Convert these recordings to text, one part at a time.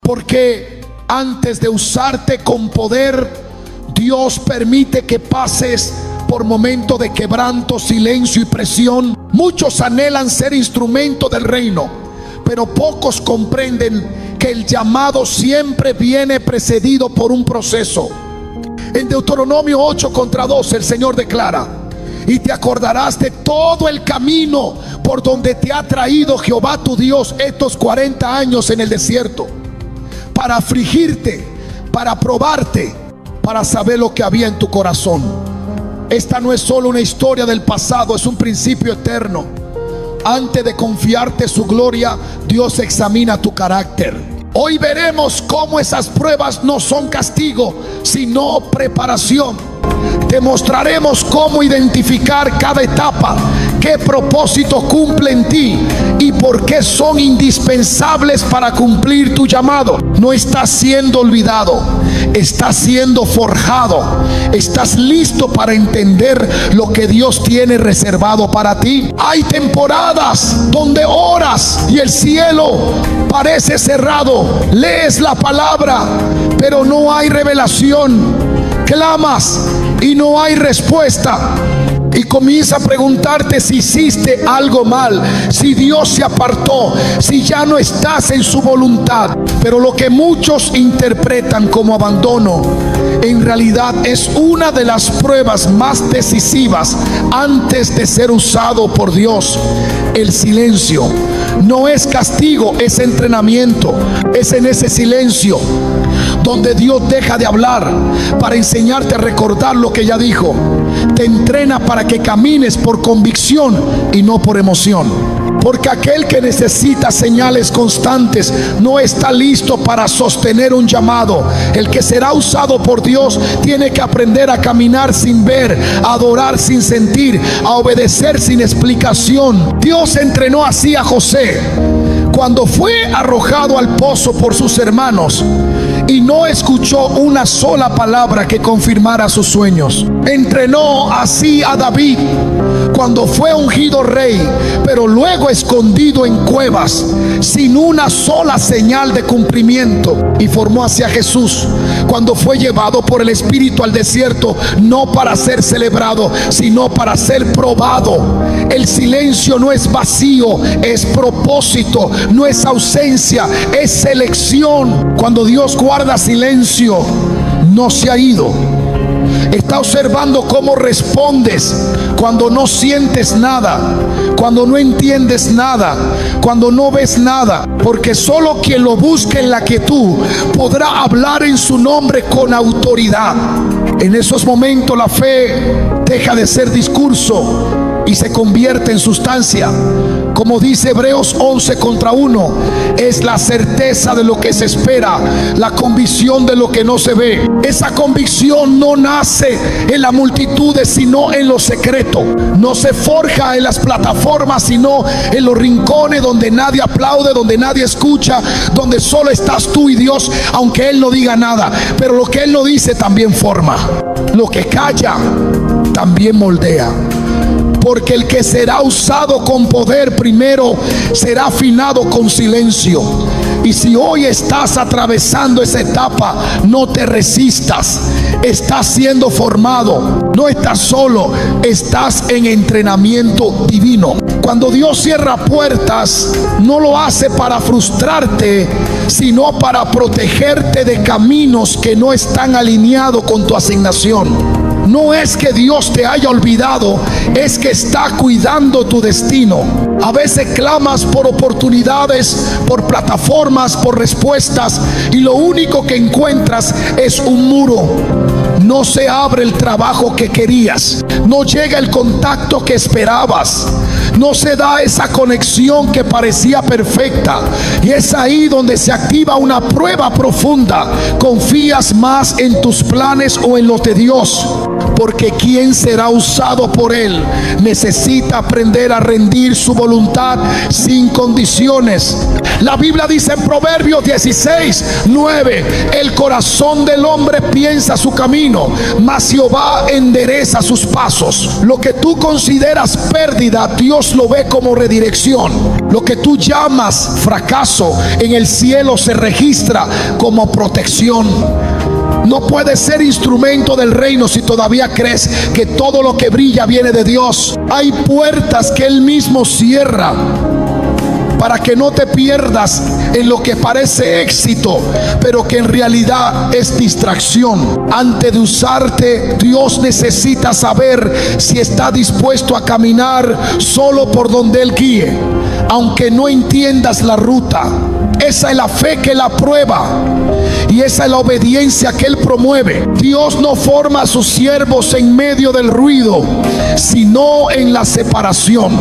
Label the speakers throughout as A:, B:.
A: Porque antes de usarte con poder, Dios permite que pases por momentos de quebranto, silencio y presión. Muchos anhelan ser instrumento del reino, pero pocos comprenden que el llamado siempre viene precedido por un proceso. En Deuteronomio 8:12 el Señor declara: y te acordarás de todo el camino por donde te ha traído Jehová tu Dios estos 40 años en el desierto, para afligirte, para probarte, para saber lo que había en tu corazón. Esta no es solo una historia del pasado, es un principio eterno. Antes de confiarte su gloria, Dios examina tu carácter. Hoy veremos cómo esas pruebas no son castigo, sino preparación. Te mostraremos cómo identificar cada etapa, qué propósito cumple en ti y por qué son indispensables para cumplir tu llamado. No estás siendo olvidado, estás siendo forjado. Estás listo para entender lo que Dios tiene reservado para ti. Hay temporadas donde oras y el cielo parece cerrado. Lees la palabra, pero no hay revelación. Clamas y no hay respuesta. Y comienza a preguntarte si hiciste algo mal, si Dios se apartó, si ya no estás en su voluntad. Pero lo que muchos interpretan como abandono, en realidad es una de las pruebas más decisivas antes de ser usado por Dios. El silencio no es castigo, es entrenamiento. Es en ese silencio donde Dios deja de hablar para enseñarte a recordar lo que ya dijo. Te entrena para que camines por convicción y no por emoción. Porque aquel que necesita señales constantes no está listo para sostener un llamado. El que será usado por Dios tiene que aprender a caminar sin ver, a adorar sin sentir, a obedecer sin explicación. Dios entrenó así a José cuando fue arrojado al pozo por sus hermanos y no escuchó una sola palabra que confirmara sus sueños. Entrenó así a David cuando fue ungido rey, pero luego escondido en cuevas sin una sola señal de cumplimiento. Y formó hacia Jesús cuando fue llevado por el Espíritu al desierto, no para ser celebrado, sino para ser probado. El silencio no es vacío, es propósito. No es ausencia, es selección. Cuando Dios guarda silencio, no se ha ido. Está observando cómo respondes cuando no sientes nada, cuando no entiendes nada, cuando no ves nada. Porque solo quien lo busque en la quietud podrá hablar en su nombre con autoridad. En esos momentos la fe deja de ser discurso y se convierte en sustancia. Como dice Hebreos 11:1, es la certeza de lo que se espera, la convicción de lo que no se ve. Esa convicción no nace en las multitudes, sino en lo secreto. No se forja en las plataformas, sino en los rincones donde nadie aplaude, donde nadie escucha, donde solo estás tú y Dios, aunque Él no diga nada. Pero lo que Él no dice también forma. Lo que calla también moldea. Porque el que será usado con poder primero será afinado con silencio. Y si hoy estás atravesando esa etapa, no te resistas. Estás siendo formado. No estás solo, estás en entrenamiento divino. Cuando Dios cierra puertas, no lo hace para frustrarte, sino para protegerte de caminos que no están alineados con tu asignación. No es que Dios te haya olvidado, es que está cuidando tu destino. A veces clamas por oportunidades, por plataformas, por respuestas, y lo único que encuentras es un muro. No se abre el trabajo que querías, no llega el contacto que esperabas, no se da esa conexión que parecía perfecta. Y es ahí donde se activa una prueba profunda. ¿Confías más en tus planes o en los de Dios? porque quien será usado por Él necesita aprender a rendir su voluntad sin condiciones. La Biblia dice en Proverbios 16:9: el corazón del hombre piensa su camino, mas Jehová endereza sus pasos. Lo que tú consideras pérdida, Dios lo ve como redirección. Lo que tú llamas fracaso, en el cielo se registra como protección. No puedes ser instrumento del reino si todavía crees que todo lo que brilla viene de Dios. Hay puertas que Él mismo cierra para que no te pierdas en lo que parece éxito, pero que en realidad es distracción. Antes de usarte, Dios necesita saber si está dispuesto a caminar solo por donde Él guíe, aunque no entiendas la ruta. Esa es la fe que Él aprueba y esa es la obediencia que Él promueve. Dios no forma a sus siervos en medio del ruido, sino en la separación.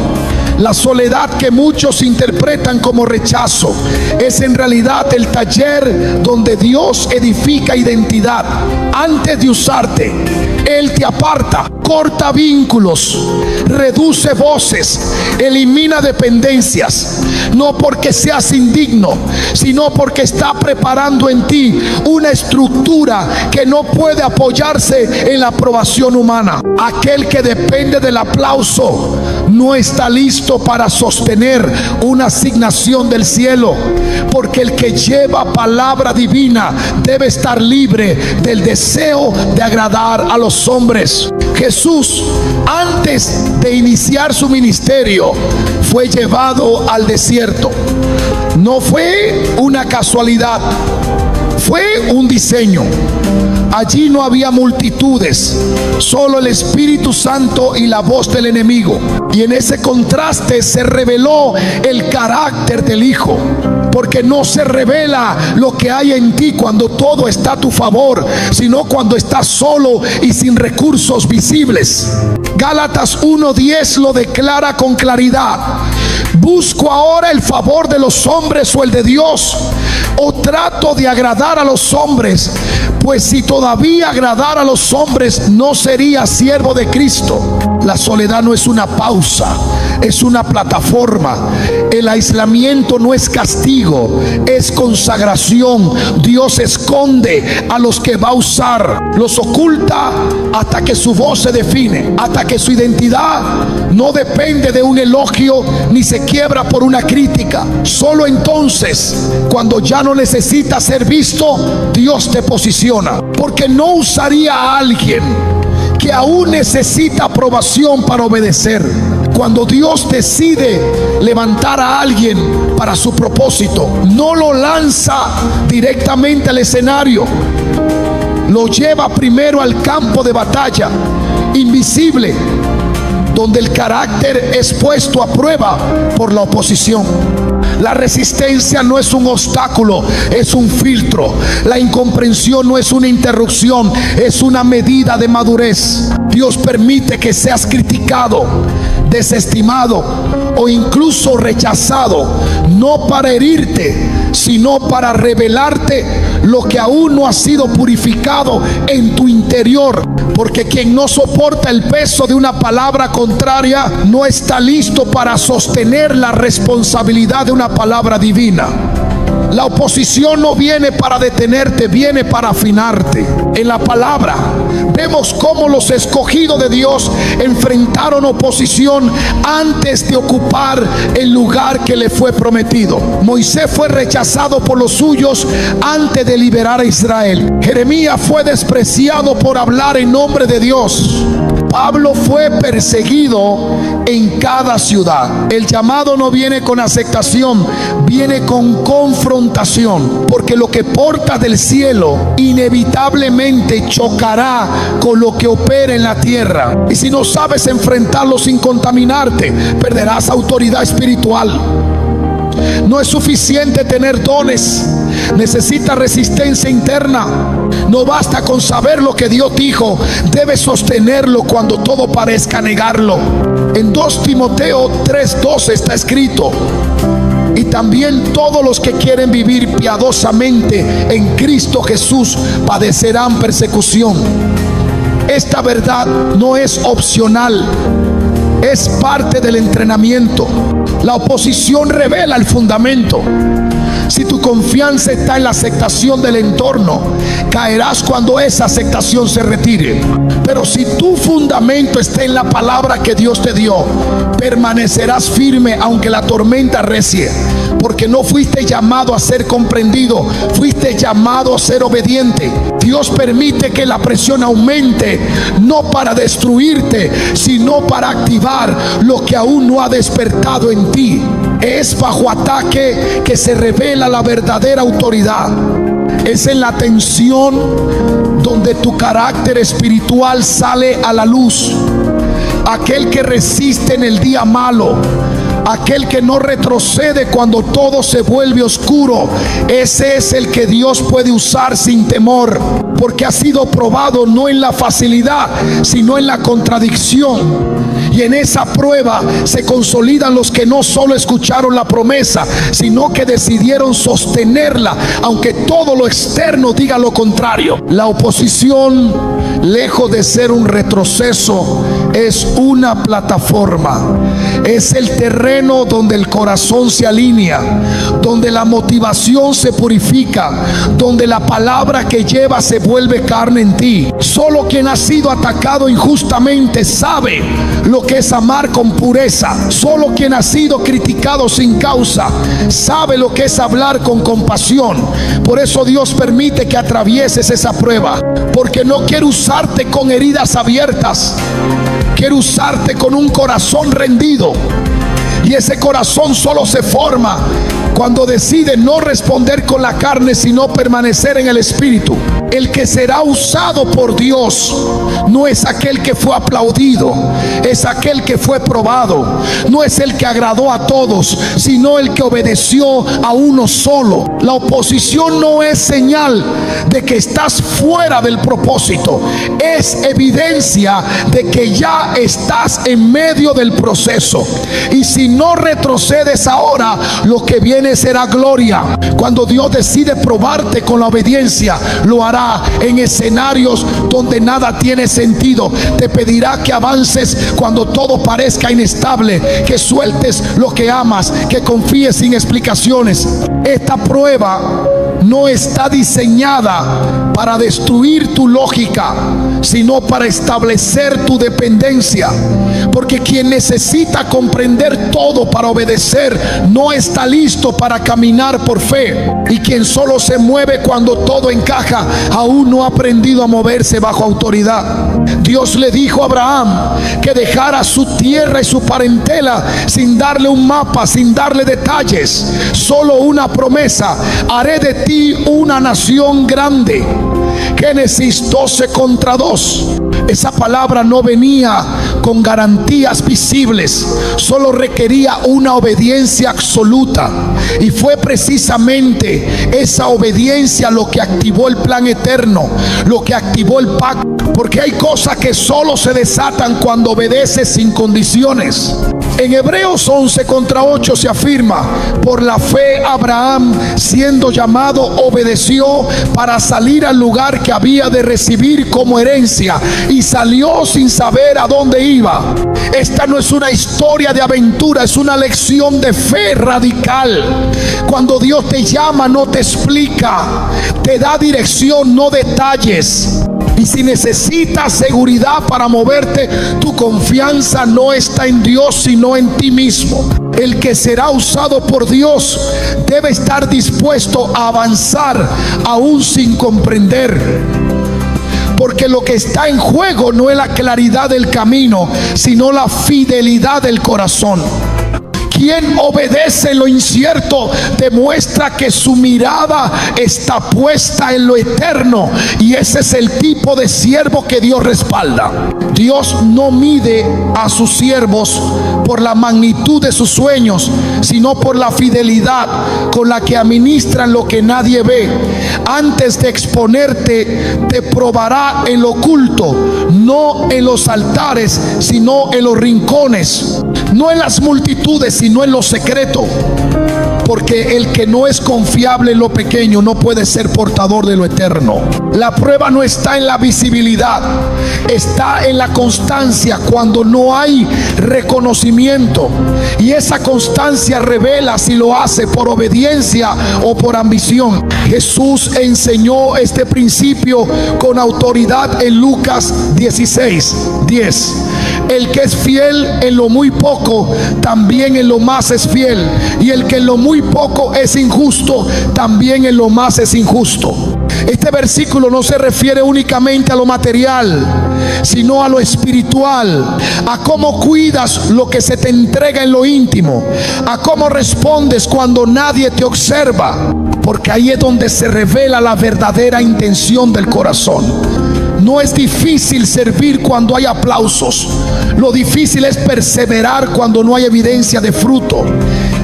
A: La soledad que muchos interpretan como rechazo es en realidad el taller donde Dios edifica identidad. Antes de usarte, Él te aparta, corta vínculos, reduce voces, elimina dependencias. No porque seas indigno, sino porque está preparando en ti una estructura que no puede apoyarse en la aprobación humana. Aquel que depende del aplauso no está listo para sostener una asignación del cielo, porque el que lleva palabra divina debe estar libre del deseo de agradar a los hombres. Jesús, antes de iniciar su ministerio, fue llevado al desierto. No fue una casualidad, fue un diseño. Allí no había multitudes, solo el Espíritu Santo y la voz del enemigo. Y en ese contraste se reveló el carácter del Hijo. Porque no se revela lo que hay en ti cuando todo está a tu favor, sino cuando estás solo y sin recursos visibles. Gálatas 1:10 lo declara con claridad: ¿busco ahora el favor de los hombres o el de Dios? ¿O trato de agradar a los hombres? Pues si todavía agradara a los hombres, no sería siervo de Cristo. La soledad no es una pausa, es una plataforma. El aislamiento no es castigo, es consagración. Dios esconde a los que va a usar, los oculta hasta que su voz se define, hasta que su identidad no depende de un elogio ni se quiebra por una crítica. Solo entonces, cuando ya no necesita ser visto, Dios te posiciona. Porque no usaría a alguien que aún necesita aprobación para obedecer. Cuando Dios decide levantar a alguien para su propósito, no lo lanza directamente al escenario, lo lleva primero al campo de batalla invisible, donde el carácter es puesto a prueba por la oposición. La resistencia no es un obstáculo, es un filtro. La incomprensión no es una interrupción, es una medida de madurez. Dios permite que seas criticado, desestimado o incluso rechazado, no para herirte, sino para revelarte lo que aún no ha sido purificado en tu interior. Porque quien no soporta el peso de una palabra contraria no está listo para sostener la responsabilidad de una palabra divina. La oposición no viene para detenerte, viene para afinarte. En la palabra vemos cómo los escogidos de Dios enfrentaron oposición antes de ocupar el lugar que le fue prometido. Moisés fue rechazado por los suyos antes de liberar a Israel. Jeremías fue despreciado por hablar en nombre de Dios. Pablo fue perseguido en cada ciudad. El llamado no viene con aceptación, viene con confrontación, porque lo que porta del cielo inevitablemente chocará con lo que opera en la tierra. Y si no sabes enfrentarlo sin contaminarte, perderás autoridad espiritual. No es suficiente tener dones, necesita resistencia interna. No basta con saber lo que Dios dijo, debes sostenerlo cuando todo parezca negarlo. En 2 Timoteo 3:12 está escrito: y también todos los que quieren vivir piadosamente en Cristo Jesús padecerán persecución. Esta verdad no es opcional, es parte del entrenamiento. La oposición revela el fundamento. Si tu confianza está en la aceptación del entorno, caerás cuando esa aceptación se retire. Pero si tu fundamento está en la palabra que Dios te dio, permanecerás firme aunque la tormenta arrecie. Porque no fuiste llamado a ser comprendido, fuiste llamado a ser obediente. Dios permite que la presión aumente, no para destruirte, sino para activar lo que aún no ha despertado en ti. Es bajo ataque que se revela la verdadera autoridad. Es en la tensión donde tu carácter espiritual sale a la luz. Aquel que resiste en el día malo, aquel que no retrocede cuando todo se vuelve oscuro, ese es el que Dios puede usar sin temor, porque ha sido probado no en la facilidad, sino en la contradicción. Y en esa prueba se consolidan los que no solo escucharon la promesa, sino que decidieron sostenerla, aunque todo lo externo diga lo contrario. La oposición, lejos de ser un retroceso, es una plataforma. Es el terreno donde el corazón se alinea, donde la motivación se purifica, donde la palabra que lleva se vuelve carne en ti. Solo quien ha sido atacado injustamente sabe lo que es amar con pureza. Solo quien ha sido criticado sin causa sabe lo que es hablar con compasión. Por eso Dios permite que atravieses esa prueba, porque no quiere usarte con heridas abiertas, quiere usarte con un corazón rendido. Y ese corazón solo se forma cuando decide no responder con la carne, sino permanecer en el Espíritu. El que será usado por Dios no es aquel que fue aplaudido, es aquel que fue probado. No es el que agradó a todos, sino el que obedeció a uno solo. La oposición no es señal de que estás fuera del propósito, es evidencia de que ya estás en medio del proceso. Y si no retrocedes ahora, lo que viene será gloria. Cuando Dios decide probarte con la obediencia, lo hará en escenarios donde nada tiene sentido. Te pedirá que avances cuando todo parezca inestable, que sueltes lo que amas, que confíes sin explicaciones. Esta prueba no está diseñada para destruir tu lógica, sino para establecer tu dependencia. Porque quien necesita comprender todo para obedecer no está listo para caminar por fe. Y quien solo se mueve cuando todo encaja, aún no ha aprendido a moverse bajo autoridad. Dios le dijo a Abraham que dejara su tierra y su parentela sin darle un mapa, sin darle detalles, solo una promesa: haré de ti una nación grande. Génesis 12:2. Esa palabra no venía con garantías visibles, solo requería una obediencia absoluta. Y fue precisamente esa obediencia lo que activó el plan eterno, lo que activó el pacto. Porque hay cosas que solo se desatan cuando obedeces sin condiciones. En Hebreos 11:8 se afirma: por la fe Abraham, siendo llamado, obedeció para salir al lugar que había de recibir como herencia, y salió sin saber a dónde iba. Esta no es una historia de aventura, es una lección de fe radical. Cuando Dios te llama, no te explica, te da dirección, no detalles. Y si necesitas seguridad para moverte, tu confianza no está en Dios, sino en ti mismo. El que será usado por Dios debe estar dispuesto a avanzar aún sin comprender. Porque lo que está en juego no es la claridad del camino, sino la fidelidad del corazón. Quien obedece en lo incierto demuestra que su mirada está puesta en lo eterno, y ese es el tipo de siervo que Dios respalda. Dios no mide a sus siervos por la magnitud de sus sueños, sino por la fidelidad con la que administran lo que nadie ve. antes de exponerte, te probará en lo oculto, no en los altares, sino en los rincones, no en las multitudes, sino en lo secreto. Porque el que no es confiable en lo pequeño no puede ser portador de lo eterno. La prueba no está en la visibilidad, está en la constancia. Cuando no hay reconocimiento, y esa constancia revela si lo hace por obediencia o por ambición. Jesús enseñó este principio con autoridad en Lucas 16:10. El que es fiel en lo muy poco, también en lo más es fiel. Y el que en lo muy poco es injusto, también en lo más es injusto. Este versículo no se refiere únicamente a lo material, sino a lo espiritual, a cómo cuidas lo que se te entrega en lo íntimo, a cómo respondes cuando nadie te observa, porque ahí es donde se revela la verdadera intención del corazón. No es difícil servir cuando hay aplausos. Lo difícil es perseverar cuando no hay evidencia de fruto.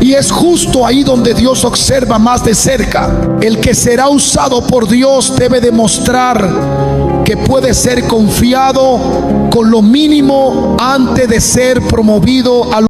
A: Y es justo ahí donde Dios observa más de cerca. El que será usado por Dios debe demostrar que puede ser confiado con lo mínimo antes de ser promovido a